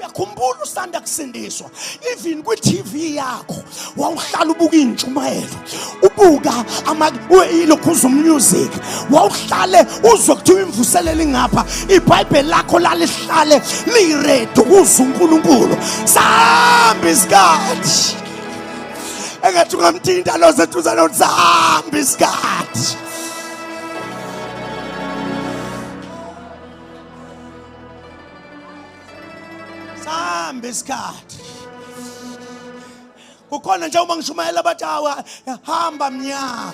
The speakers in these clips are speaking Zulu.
uyakhumbula usanda kusindiswa even kwi-TV yakho wawuhlala ubuka intshumayelo ubuka lokhuza music wawuhlale uzwe kuthiwa imvuselelo ingapha iBhayibheli lakho lalihlale liready ukuza uNkulunkulu sahamba isikhathi engathi ungamthinta lo sethuzana uthi sahamba isikhathi sahamba isikhathi kukhona njengoba ngishumayela bathi hamba mnyaka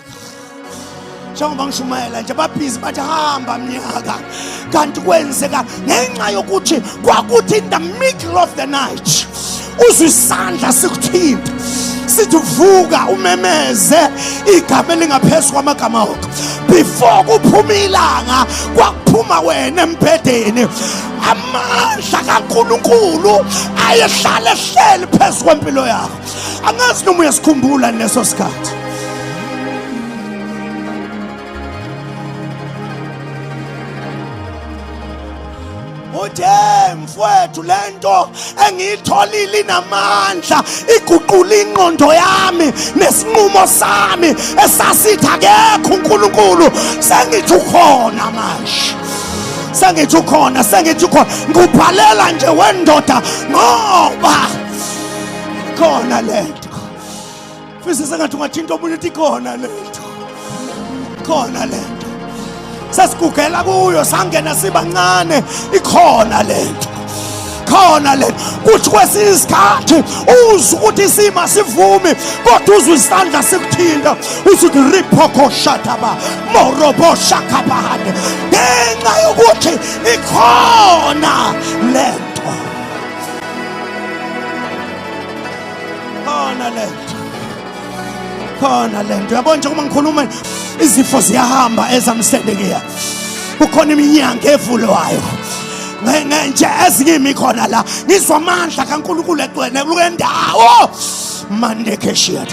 njengoba ngishumayela nje babhizi bathi hamba mnyaka kanti kwenzeka ngenxa yokuthi kwakuthi in the middle of the night uzwe isandla sikuthinta sithi vuka umemeze igama elingaphezulu kwamagama akho before kuphuma ilanga kwakuphuma wena embhedeni amandla kaNkulunkulu ayehlala ehleli phezu kwempilo yakho angazi noma uyasikhumbula leso sikhathi mfowethu lento engiyitholile namandla iguqula ingqondo yami nesinqumo sami esasithi akekho uNkulunkulu sengithi ukhona manje sengithi ukhona ngubhalela nje wendoda ngoba khona lento mfisi sengathi ungathinta omunye uthi khona lento sasigugela kuyo sangena sibancane ikhona lento kuthi kwesinye isikhathi uzwe ukuthi isima sivumi kodwa uzwe isandla sikuthinta usuthi riphoko shataba morobo shakabahane ngenxa yokuthi ikhona lento yabona nje uma ngikhuluma izifo ziyahamba ezamsendekiya kukhona iminyanga evulwayo nje ezingimi khona la ngizwa amandla kaNkulunkulu egcwele kulendawo mande keshiya